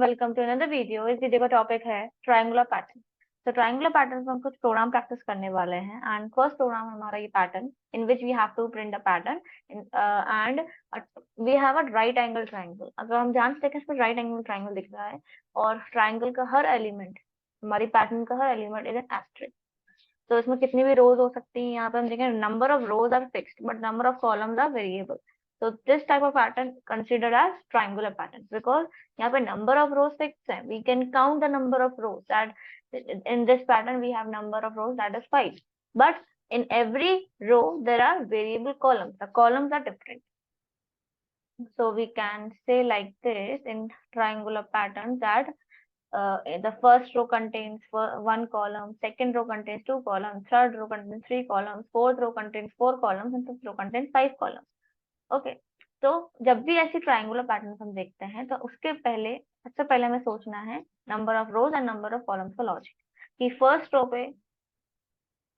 Welcome to another video. इस video का topic है ट्रायंगुलर पैटर्न। तो ट्रायंगुलर पैटर्न में हम कुछ प्रोग्राम प्रैक्टिस करने वाले हैं एंड फर्स्ट प्रोग्राम हमारा ये pattern in which we have to print the pattern and we have a right angle triangle. अगर हम ध्यान से देखें इसमें राइट एंगल ट्रायंगल दिख रहा है और ट्रायंगल का हर एलिमेंट, हमारी पैटर्न का हर एलिमेंट इज एन एस्टेरिस्क। तो इसमें कितनी भी रोज हो सकती हैं, यहाँ पे हम देखें number of rows are fixed but number of columns are variable. So this type of pattern considered as triangular pattern because यहाँ पे number of rows fixed है. We can count the number of rows that in this pattern we have number of rows that is 5. But in every row there are variable columns. The columns are different. So we can say like this in triangular pattern that the first row contains one column, second row contains two columns, third row contains three columns, fourth row contains four columns, and fifth row contains five columns. Okay तो जब भी ऐसी triangular pattern हम देखते हैं तो उसके पहले सबसे पहले हमें सोचना है number of rose and number of columns का लॉजिक कि फर्स्ट रो पे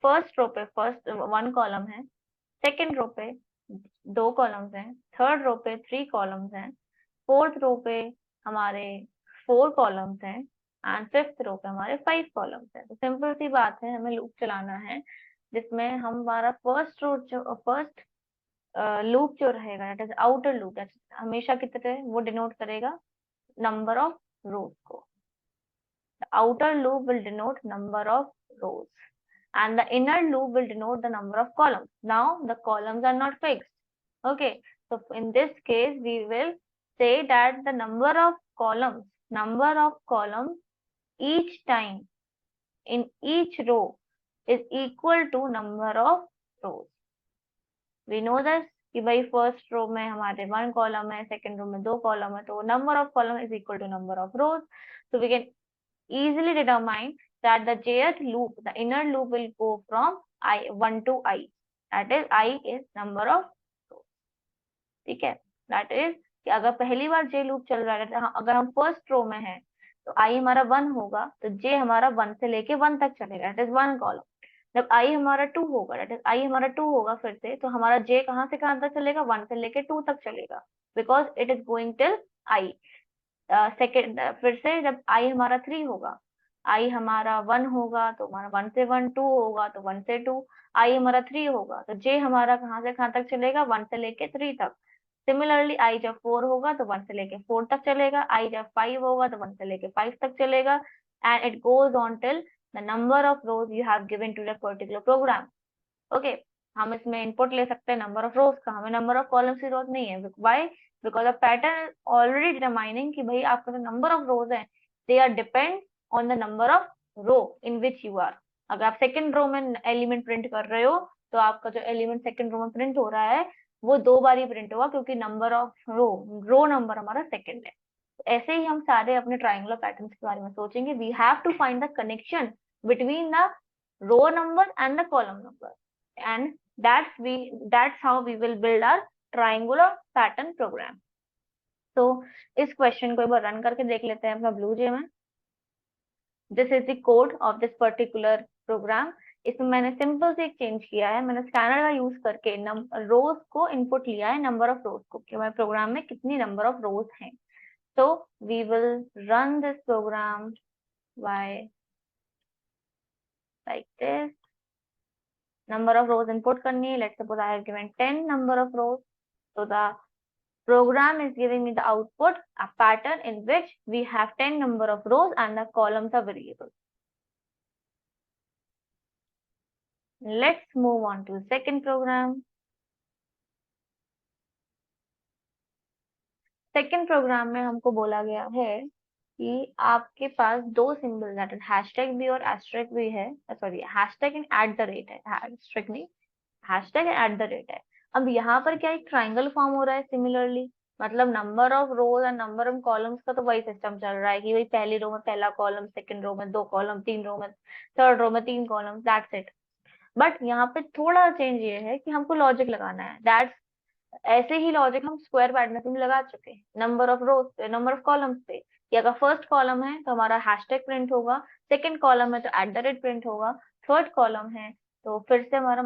फर्स्ट वन कॉलम है, सेकंड रो पे दो कॉलम्स हैं, थर्ड रो पे थ्री कॉलम्स हैं, फोर्थ रो पे हमारे फोर कॉलम्स हैं एंड फिफ्थ रो पे हमारे फाइव कॉलम्स हैं। तो सिंपल सी बात है, हमें लूप चलाना है जिसमें हमारा फर्स्ट लूप जो रहेगा दैट इज आउटर लूप, हमेशा की तरह वो डिनोट करेगा नंबर ऑफ रोज को। The outer loop will denote number of rose and the inner loop will denote the number of columns. Now the columns are not fixed. Okay, so in this case we will say that the number of columns each time in each row is equal to number of rows. We know this कि भाई first row में हमारे one column है, second row में दो column है, तो number of column is equal to number of rows. So we can easily determine that the jth loop, the inner loop will go from I1 to I. That is I is number of rows. ठीक है, that is कि अगर पहली बार j loop चल रहा है, अगर हम फर्स्ट रो में है तो I हमारा 1 होगा तो j हमारा 1 से लेके 1 तक चलेगा, that is वन कॉलम. जब I हमारा 2 होगा, that is I हमारा 2 होगा फिर से, तो हमारा j कहाँ से कहाँ तक चलेगा, 1 से लेके 2 तक चलेगा, because it is going till I. Second फिर से जब I हमारा 3 होगा, I हमारा 1 होगा तो हमारा 1 से 1, 2 होगा तो 1 से 2, I हमारा 3 होगा तो j हमारा कहाँ से कहाँ तक चलेगा, 1 से लेके 3 तक. सिमिलरली I जब 4 होगा तो 1 से लेके 4 तक चलेगा, I जब 5 होगा तो 1 से लेके 5 तक चलेगा, and it goes on till the number of rows you have given to the particular program. Okay, हम इसमें इनपुट ले सकते हैं नंबर ऑफ रोज का, हमें नंबर ऑफ कॉलम्स की जरूरत नहीं है. Why? Because the pattern is already determining कि भाई आपका जो नंबर ऑफ रोज है they are depend on the number of row in which you are. अगर आप सेकंड रो में एलिमेंट प्रिंट कर रहे हो तो आपका जो एलिमेंट सेकंड रो में प्रिंट हो रहा है वो दो बार ही प्रिंट होगा क्योंकि नंबर ऑफ रो नंबर हमारा सेकंड है. तो ऐसे ही हम सारे अपने ट्रायंगुलर पैटर्न्स के बारे में सोचेंगे. We have to find the connection between the row number and the column number, and that's how we will build our triangular pattern program. तो इस क्वेश्चन को एक बार रन करके देख लेते हैं अपना ब्लू जे में. This is the code of this particular program. इसमें मैंने सिंपल से एक चेंज किया है, मैंने स्कैनर का यूज करके रोज को इनपुट लिया है, नंबर ऑफ रोज को, कि हमारे प्रोग्राम में कितनी नंबर ऑफ रोज हैं. तो we will run this program by like this. Number of rows input करनी है. Let's suppose I have given 10 number of rows. So the program is giving me the output, a pattern in which we have 10 number of rows and the columns are variable. Let's move on to the second program. Second program में हमको बोला गया है कि आपके पास दो symbol that hashtag भी और एस्टेरिस्क भी है. Sorry, hashtag and at the rate है, एस्टेरिस्क नहीं, hashtag and at the rate है. अब यहाँ पर क्या एक ट्राइंगल फॉर्म हो रहा है सिमिलरली, मतलब number of rose and number of columns का तो वही सिस्टम चल रहा है कि भाई पहली रो में पहला कॉलम, सेकंड रो में दो कॉलम, तीन रो में, थर्ड रो में तीन कॉलम, दैट्स इट. बट यहाँ पे थोड़ा चेंज ये है कि हमको लॉजिक लगाना है. दैट्स ऐसे ही लॉजिक हम स्क्वायर पैटर्न में लगा चुके हैं नंबर ऑफ रोज पे, नंबर ऑफ कॉलम्स पे, कि अगर फर्स्ट कॉलम है तो हमारा हैशटैग प्रिंट होगा, सेकंड कॉलम है तो एट द रेट प्रिंट होगा, थर्ड कॉलम है तो फिर से हमारा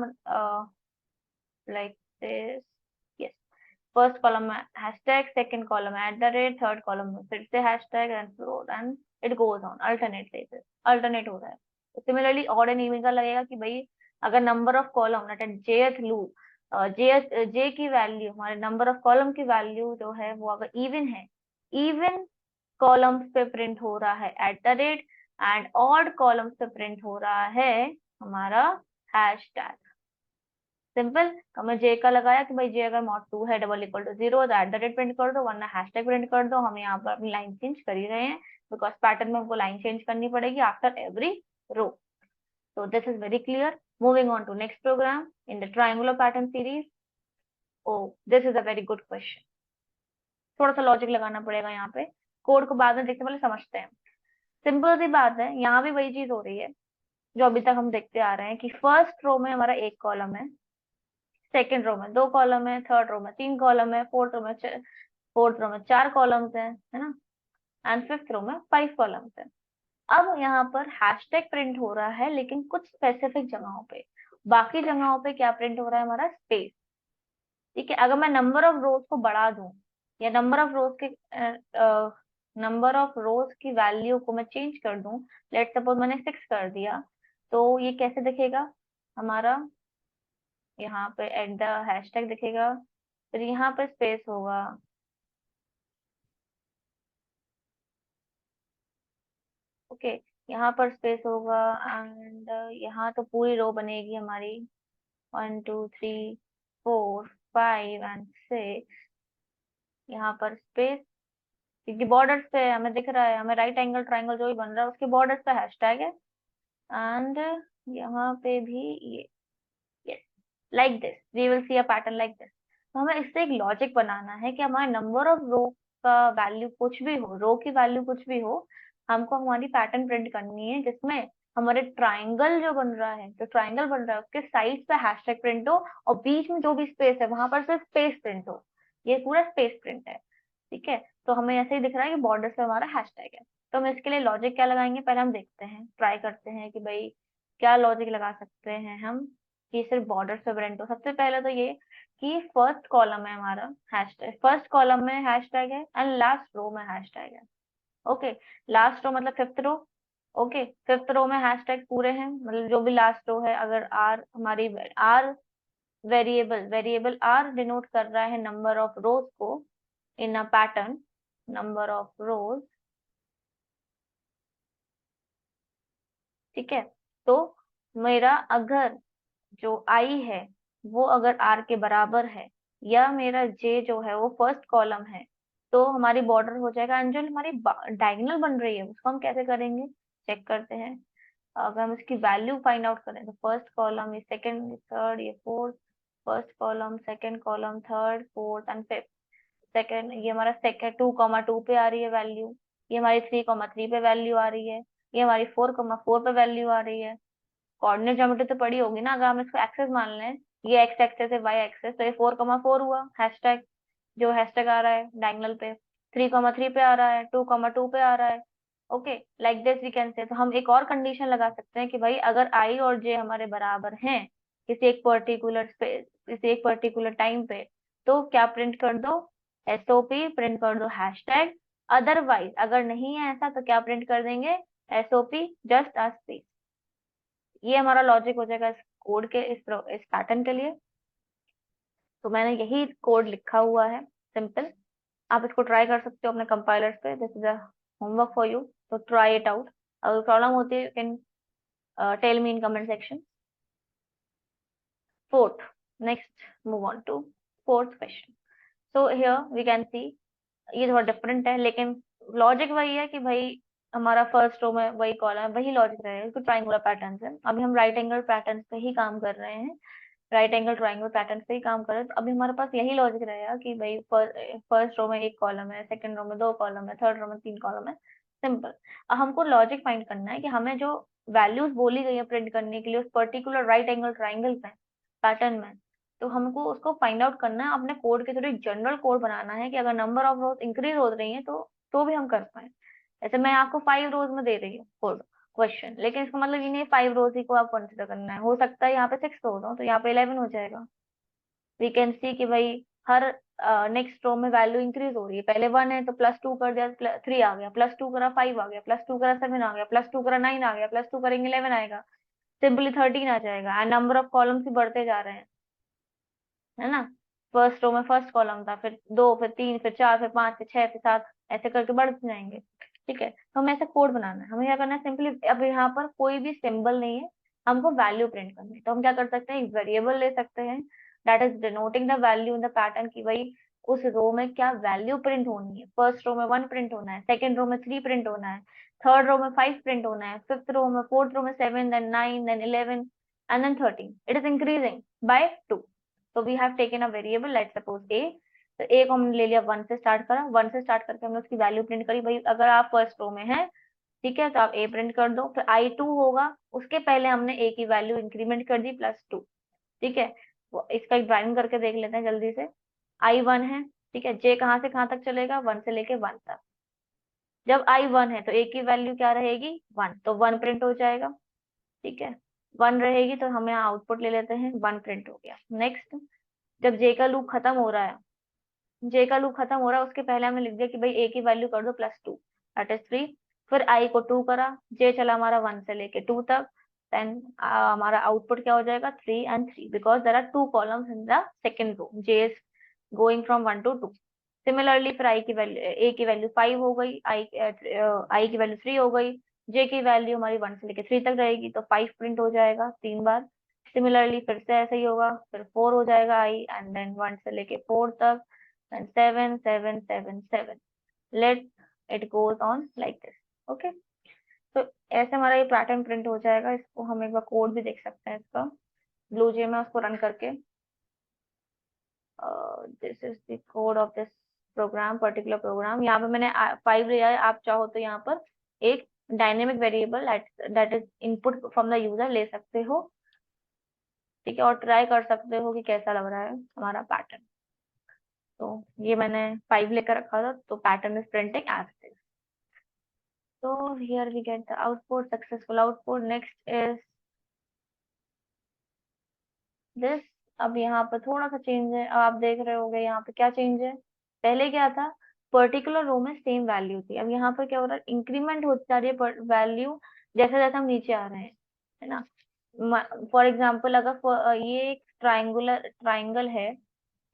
like this, yes, first column में हैशटैग, सेकंड कॉलम में @, थर्ड कॉलम में फिर से hashtag and it goes on alternate हो रहा है। सिमिलरली ऑड एंड इवन का लगेगा कि भाई अगर नंबर ऑफ कॉलम जेथ लू जे की वैल्यू, हमारे नंबर ऑफ कॉलम की वैल्यू जो है वो अगर इवन है, इवन कॉलम्स पे प्रिंट हो रहा है @ एंड ऑड कॉलम्स पे प्रिंट हो रहा है हमारा हैशटैग। सिंपल। तो मैं जे का लगाया कि भाई जे अगर मॉड 2 है =0 तो @ प्रिंट कर दो, वरना हैशटैग प्रिंट कर दो। हम यहाँ पर अपनी लाइन चेंज कर ही रहे हैं बिकॉज पैटर्न में हमको लाइन चेंज करनी पड़ेगी after every row. So this is very clear. Moving on to next program in the triangular pattern series. Oh, this is a very good question. थोड़ा सा logic लगाना पड़ेगा यहाँ पे, कोड को बाद में देखते पहले समझते हैं। सिंपल सी बात है, यहाँ भी वही चीज हो रही है जो अभी तक हम देखते आ रहे हैं कि फर्स्ट रो में हमारा एक कॉलम है, सेकंड रो में 2 कॉलम है, थर्ड रो में 3 कॉलम है, फोर्थ रो में 4 कॉलम्स है ना, एंड फिफ्थ रो में 5 कॉलम्स है। अब यहाँ पर हैशटैग प्रिंट हो रहा है लेकिन कुछ स्पेसिफिक जगहों पे, बाकी जगहों पे क्या प्रिंट हो रहा है हमारा स्पेस। ठीक है, अगर मैं नंबर ऑफ रोज को बढ़ा दूं या नंबर ऑफ रोज की वैल्यू को मैं चेंज कर दूं, लेट सपोज मैंने 6 कर दिया, तो ये कैसे दिखेगा हमारा, यहाँ पे एट द हैशटैग दिखेगा, फिर यहाँ पे स्पेस होगा, ओके, यहाँ पर स्पेस होगा एंड यहाँ तो पूरी रो बनेगी हमारी 1 2 3 4 5 एंड 6, यहाँ पर स्पेस, क्योंकि बॉर्डर्स पे हमें दिख रहा है, हमें राइट एंगल ट्राइंगल जो भी बन रहा है उसके बॉर्डर्स पे हैशटैग है, एंड यहाँ पे भी ये like this we will see a pattern like this. तो हमें इससे एक लॉजिक बनाना है कि हमारे नंबर ऑफ रो का वैल्यू कुछ भी हो, रो की वैल्यू कुछ भी हो, हमको हमारी पैटर्न प्रिंट करनी है जिसमें हमारे ट्राइंगल जो बन रहा है, जो ट्राइंगल बन रहा है उसके साइड पे हैशटैग प्रिंट हो और बीच में जो भी स्पेस है वहां पर सिर्फ स्पेस प्रिंट हो। ये पूरा स्पेस प्रिंट है। ठीक है, तो हमें ऐसे ही दिख रहा है कि बॉर्डर पे हमारा हैशटैग है। तो हम इसके लिए लॉजिक क्या लगाएंगे, पहले हम देखते हैं, ट्राई करते हैं कि भाई क्या लॉजिक लगा सकते हैं हम कि सिर्फ बॉर्डर पे प्रिंट हो। सबसे पहले तो ये कि फर्स्ट कॉलम है हमारा हैशटैग, फर्स्ट कॉलम में हैशटैग है एंड लास्ट रो में हैशटैग है। ओके, लास्ट रो मतलब fifth row. Okay, fifth row में हैशटैग पूरे हैं, मतलब जो भी लास्ट रो है, अगर आर हमारी आर वेरिएबल आर डिनोट कर रहा है नंबर ऑफ रोज को in a pattern, number of rows. ठीक है, तो मेरा अगर जो आई है वो अगर आर के बराबर है या मेरा जे जो है वो फर्स्ट कॉलम है, तो हमारी बॉर्डर हो जाएगा, एंड जो हमारी डायगोनल बन रही है उसको हम कैसे करेंगे, चेक करते हैं। अगर हम इसकी वैल्यू फाइंड आउट करें तो फर्स्ट कॉलम, ये सेकंड, ये थर्ड, ये fourth, first column, second column, third, fourth and fifth. Second, ये हमारा सेकंड 2,2 पे आ रही है वैल्यू, ये हमारी 3,3 पे वैल्यू आ रही है, ये हमारी 4,4 पे वैल्यू आ रही है। कोऑर्डिनेट ज्योमेट्री तो पड़ी होगी ना, अगर हम इसको एक्सेस मान लें, ये एक्स एक्सेस है, वाई एक्सेस, तो ये 4,4 हुआ हैशटैग, जो हैशटैग आ रहा है डायगोनल पे, 3,3 पे आ रहा है, 2,2 पे आ रहा है। Okay, like this we can say. तो हम एक और कंडीशन लगा सकते हैं कि भाई अगर आई और जे हमारे बराबर हैं किसी एक पर्टिकुलर टाइम पे, तो क्या प्रिंट कर दो, एसओपी प्रिंट कर दो हैशटैग। अदरवाइज अगर नहीं है ऐसा तो क्या प्रिंट कर देंगे, एसओपी जस्ट अ स्पेस। ये हमारा लॉजिक हो जाएगा इस कोड के इस पैटर्न के लिए। तो मैंने यही कोड लिखा हुआ है, सिंपल। आप इसको ट्राई कर सकते हो अपने कंपाइलर्स पे, this is a homework for you, तो ट्राई इट आउट। अगर प्रॉब्लम होती है you can tell me in comment section. Fourth, next move on to fourth question. So here we can see, ये थोड़ा डिफरेंट है लेकिन logic वही है कि भाई हमारा फर्स्ट रो में वही कॉलम है, वही लॉजिक रहेगा, तो ट्राइंगुलर पैटर्न है। अभी हम राइट एंगल पैटर्न पे ही काम कर रहे हैं, राइट एंगल ट्राइंगल पैटर्न पे ही काम कर रहे हैं, तो अभी हमारे पास यही लॉजिक रहेगा कि भाई फर्स्ट रो में एक कॉलम है, सेकंड रो में 2 कॉलम है, थर्ड रो में 3 कॉलम है। सिंपल। अब हमको लॉजिक फाइंड करना है कि हमें जो वैल्यूज बोली गई है प्रिंट करने के लिए उस पर्टिकुलर राइट एंगल ट्राइंगल पे पैटर्न में, तो हमको उसको फाइंड आउट करना है, अपने कोड के थोड़ी जनरल कोड बनाना है कि अगर नंबर ऑफ रोज इंक्रीज हो रही है तो भी हम कर पाए। जैसे मैं आपको 5 रोज में दे रही हूँ कोड क्वेश्चन, लेकिन इसका मतलब ये नहीं 5 रोज ही को आप कंसिडर करना है, हो सकता है यहाँ पे 6 रोज हो तो यहाँ पे 11 हो जाएगा। वी कैन सी कि भाई हर नेक्स्ट रो में वैल्यू इंक्रीज हो रही है। पहले 1 है तो +2 कर दिया, 3 आ गया, +2 करा 5 आ गया, +2 करा 7 आ गया, +2 करा 9 आ गया, +2 करेंगे 11 आएगा, सिंपली 13 आ जाएगा। एंड नंबर ऑफ कॉलम्स भी बढ़ते जा रहे हैं, है ना। फर्स्ट रो में फर्स्ट कॉलम था, फिर 2, फिर 3, फिर 4, फिर 5, फिर 6, फिर 7, ऐसे करके बढ़ते जाएंगे। ठीक है, तो हमें ऐसा कोड बनाना है। हमें क्या करना है, सिंपली अब यहाँ पर कोई भी सिंबल नहीं है, हमको वैल्यू प्रिंट करनी है। तो हम क्या कर सकते हैं, एक वेरिएबल ले सकते हैं that is denoting the value in the pattern, की भाई उस रो में क्या वैल्यू प्रिंट होनी है। फर्स्ट रो में 1 प्रिंट होना है, सेकंड रो में 3 प्रिंट होना है, थर्ड रो में 5 प्रिंट होना है, फिफ्थ रो में, फोर्थ रो में 7, then 9, then 11 and then 13। It is increasing by 2। तो we have taken a variable, let's suppose A. तो ए को हमने ले लिया, 1 से स्टार्ट करा, 1 से स्टार्ट करके हमने उसकी वैल्यू प्रिंट करी। भाई अगर आप फर्स्ट रो में हैं, ठीक है, तो आप ए प्रिंट कर दो। फिर I2 होगा, उसके पहले हमने ए की वैल्यू इंक्रीमेंट कर दी +2। ठीक है, वो इसका एक ड्राइंग करके देख लेते हैं जल्दी से। I1 है, ठीक है, जे कहाँ से कहाँ तक चलेगा, 1 से लेके 1 तक। जब I1 है तो ए की वैल्यू क्या रहेगी, 1, तो 1 प्रिंट हो जाएगा। ठीक है, 1 रहेगी तो हम यहाँ आउटपुट ले लेते हैं, 1 प्रिंट हो गया। नेक्स्ट, जब जे का लूप खत्म हो रहा है, जे का लूप खत्म हो रहा है, उसके पहले हमने लिख दिया कि भाई ए की वैल्यू कर दो +2, दैट इज 3। फिर आई को 2 करा, जे चला हमारा 1 से लेके 2 तक। देन हमारा आउटपुट क्या हो जाएगा, 3 and 3, because there are 2 columns in the second row, J is going from 1 to 2। Similarly फिर आई की वैल्यू, ए की वैल्यू 5 हो गई, आई की वैल्यू 3 हो गई, जे की वैल्यू हमारी 1 से लेके 3 तक रहेगी, तो 5 प्रिंट हो जाएगा 3 बार। सिमिलरली फिर से ऐसे ही होगा, फिर 4 हो जाएगा आई, एंड देन 1 से लेके 4 तक, and 7 7 7 7, let it goes on like this। Okay, तो ऐसे हमारा ये पैटर्न प्रिंट हो जाएगा। इसको हम एक बार कोड भी देख सकते हैं इसका, ब्लू जे में उसको रन करके। This is the code of this program, particular program. यहाँ पे मैंने 5 लिया है, आप चाहो तो यहाँ पर एक dynamic variable that is input from the user ले सकते हो। ठीक है, और ट्राई कर सकते हो कि कैसा लग रहा है हमारा पैटर्न। तो ये मैंने 5 लेकर रखा था, तो pattern is printing as it is. So here we get the output, successful output. Next is this। अब यहाँ पर थोड़ा सा चेंज है, अब आप देख रहे होगे यहाँ पे क्या चेंज है। पहले क्या था, पर्टिकुलर रो में सेम वैल्यू थी, अब यहाँ पर क्या हो रहा है, इंक्रीमेंट होती जा रही है वैल्यू जैसे जैसे हम नीचे आ रहे हैं, है ना। फॉर एग्जाम्पल, अगर ये एक ट्राइंगल है,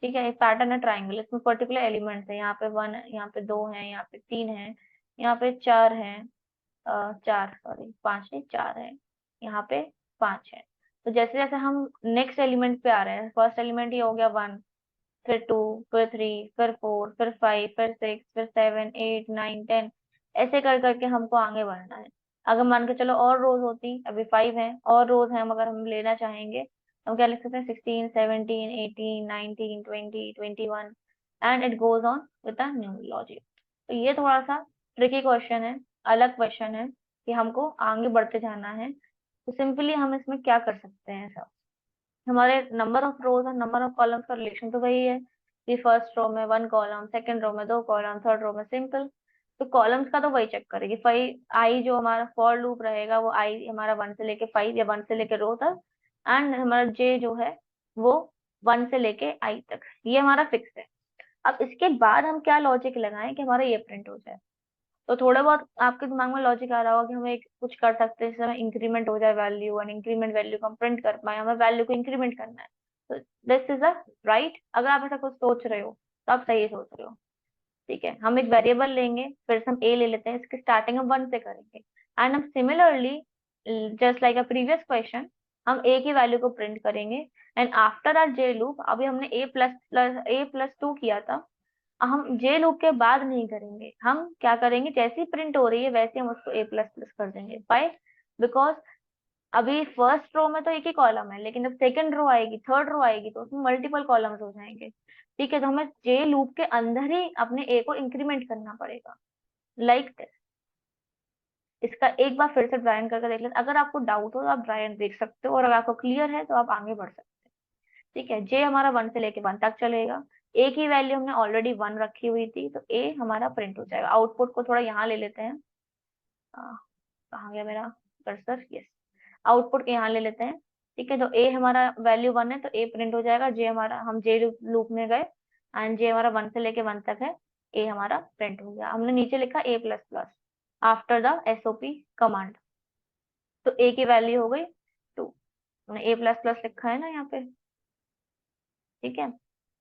ठीक है, एक पैटर्न है ट्राइंगल, इसमें पर्टिकुलर एलिमेंट्स है, यहाँ पे 1 है, यहाँ पे 2 है, यहाँ पे 3 है, यहाँ पे 4 है, 4 सॉरी 5 नहीं 4 है, यहाँ पे 5 है। तो जैसे जैसे हम नेक्स्ट एलिमेंट पे आ रहे हैं, फर्स्ट एलिमेंट ये हो गया 1, फिर 2, फिर 3, फिर 4, फिर 5, फिर 6, फिर 7, 8, 9, 10, ऐसे कर करके हमको आगे बढ़ना है। अगर मान के चलो और रोज होती, अभी 5 है, और रोज है, हम अगर हम लेना चाहेंगे, हम क्या लिख सकते हैं, 16, 17, 18, 19, 20, 21, and it goes on with the new logic. तो ये थोड़ा सा ट्रिकी क्वेश्चन है, अलग क्वेश्चन है, कि हमको आगे बढ़ते जाना है। तो सिंपली हम इसमें क्या कर सकते हैं, सब हमारे नंबर ऑफ रोज और नंबर ऑफ कॉलम्स का रिलेशन तो वही है कि फर्स्ट रो में 1 कॉलम, सेकंड रो में 2 कॉलम, थर्ड रो में सिंपल। तो कॉलम्स का तो वही चेक करेगी। आई जो हमारा फॉर लूप रहेगा, वो आई हमारा 1 से लेके 5 या 1 से लेके रो तक, एंड हमारा जे जो है वो 1 से लेके आई तक, ये हमारा फिक्स है। अब इसके बाद हम क्या लॉजिक लगाएं कि हमारा ये प्रिंट हो जाए। तो थोड़ा बहुत आपके दिमाग में लॉजिक आ रहा होगा कि हमें कुछ कर सकते हैं जिससे हमें इंक्रीमेंट हो जाए वैल्यू, और इंक्रीमेंट वैल्यू को हम प्रिंट कर पाए, हमें वैल्यू को इंक्रीमेंट करना है। तो दिस इज अ राइट, अगर आप ऐसा कुछ सोच रहे हो तो आप सही सोच रहे हो। ठीक है, हम एक वेरिएबल लेंगे, फिर से हम ए ले लेते हैं, इसकी स्टार्टिंग हम 1 से करेंगे, एंड हम similarly just like a previous question, हम ए की वैल्यू को प्रिंट करेंगे। And after R J loop, अभी हमने ए प्लस 2 किया था, हम जे लूप के बाद नहीं करेंगे, हम क्या करेंगे, जैसी प्रिंट हो रही है वैसे हम उसको ए प्लस प्लस कर देंगे। बाय, बिकॉज अभी फर्स्ट रो में तो एक ही कॉलम है, लेकिन जब सेकंड रो आएगी, थर्ड रो आएगी, तो उसमें मल्टीपल कॉलम्स हो जाएंगे। ठीक है, तो हमें जे लूप के अंदर ही अपने ए को इंक्रीमेंट करना पड़ेगा, लाइक दिस। इसका एक बार फिर से ड्राइंग करके देख लेते, अगर आपको डाउट हो तो आप ड्राइंग देख सकते हो, और अगर आपको क्लियर है तो आप आगे बढ़ सकते हैं। ठीक है, जे हमारा 1 से लेके 1 तक चलेगा, ए की वैल्यू हमने ऑलरेडी 1 रखी हुई थी, तो ए हमारा प्रिंट हो जाएगा। आउटपुट को थोड़ा यहाँ ले लेते हैं, आ, कहाँ गया मेरा कर्सर, यस, आउटपुट यहाँ ले लेते हैं। ठीक है, तो ए हमारा वैल्यू 1 है, तो ए प्रिंट हो जाएगा। जे हमारा, हम जे लूप में गए, एंड जे हमारा 1 से लेके 1 तक है, ए हमारा प्रिंट हो गया। हमने नीचे लिखा A plus plus after the SOP command, तो ए की वैल्यू हो गई 2। हमने ए प्लस प्लस लिखा है ना यहाँ पे, ठीक है।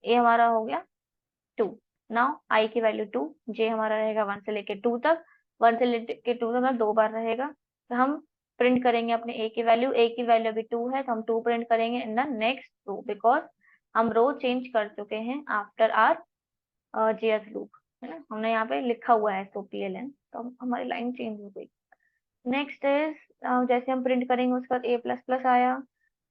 ए हमारा हो गया 2। नाउ आई की वैल्यू 2, जे हमारा रहेगा 1 से लेके 2 तक, 1 से लेके 2 तक हमारा 2 बार रहेगा। तो हम प्रिंट करेंगे अपने ए की वैल्यू अभी 2 है, तो हम 2 प्रिंट करेंगे in the next row, because हम रो चेंज कर चुके हैं आफ्टर आर जेएस लूप, है ना। हमने यहाँ पे लिखा हुआ है SOPLN, तो हमारी लाइन चेंज हो गई। नेक्स्ट इज, जैसे हम प्रिंट करेंगे उसके बाद ए प्लस प्लस आया,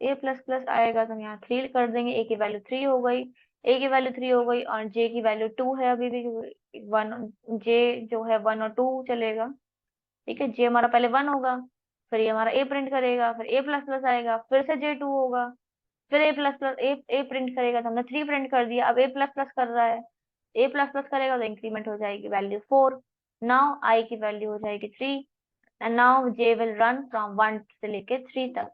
ए प्लस प्लस आएगा तो हम यहाँ 3 कर देंगे, ए की वैल्यू 3 हो गई, ए की वैल्यू 3 हो गई, और जे की वैल्यू 2 है अभी भी 1, जे जो है 1 और 2 चलेगा, ठीक है। जे हमारा पहले 1 होगा, फिर ये हमारा ए प्रिंट करेगा, फिर ए प्लस प्लस आएगा, फिर से जे 2 होगा, फिर ए प्लस प्लस ए प्रिंट करेगा, तो हमने 3 प्रिंट कर दिया। अब ए प्लस प्लस कर रहा है, ए प्लस प्लस करेगा तो इंक्रीमेंट हो जाएगी वैल्यू 4। नाउ आई की वैल्यू हो जाएगी 3, and now J will run from 1 से लेके 3 तक,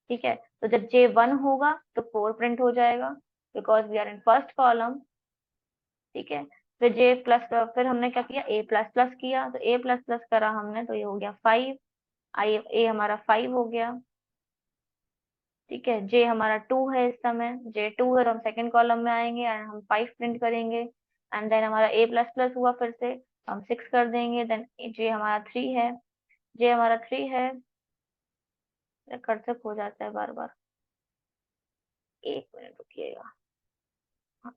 ठीक है। तो जब जे 1 होगा तो 4 प्रिंट हो जाएगा, because we are in first column, ठीक है। फिर जे प्लस, फिर हमने क्या किया, ए प्लस प्लस किया, तो ए प्लस प्लस करा हमने तो ये हो गया 5, आई ए हमारा 5 हो गया, ठीक है। जे हमारा 2 है, इस समय जे 2 है, तो हम सेकंड कॉलम में आएंगे एंड हम 5 प्रिंट करेंगे, एंड देन हमारा ए प्लस प्लस हुआ, फिर से हम 6 कर देंगे, देन जे हमारा 3 है, जे हमारा 3 है, कर्सर हो जाता है बार बार, एक मिनट रुकिएगा, हाँ,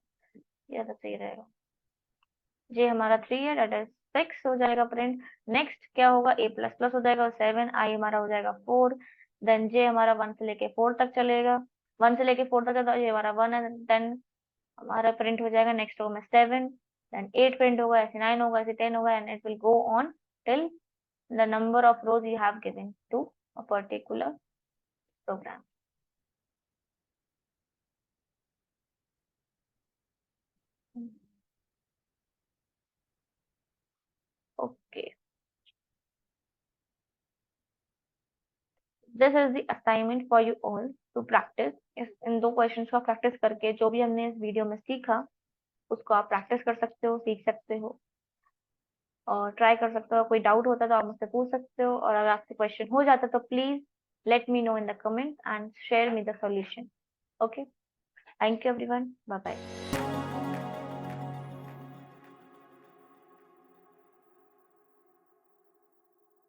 ज्यादा सही रहेगा। जे हमारा 3 है, डेट इज 6 हो जाएगा प्रिंट। नेक्स्ट क्या होगा, ए प्लस प्लस हो जाएगा 7, आई हमारा हो जाएगा 4, देन जे हमारा 1 से लेके 4 तक चलेगा, 1 से लेके 4 तक है, तो ये हमारा 1 है, देन हमारा प्रिंट हो जाएगा नेक्स्ट रो में 7, देन 8 प्रिंट होगा, ऐसे 9 होगा, ऐसे 10 होगा, and it will go on till the number of rows you have given to a particular program. Okay, this is the assignment for you all to practice. इस इन दो questions का प्रैक्टिस करके जो भी हमने इस वीडियो में सीखा उसको आप प्रैक्टिस कर सकते हो, सीख सकते हो और ट्राई कर सकते हो। कोई डाउट होता है तो आप मुझसे पूछ सकते हो, और अगर आपसे क्वेश्चन हो जाता तो please let me know in the comment and share me the solution. Okay, thank you everyone, bye bye.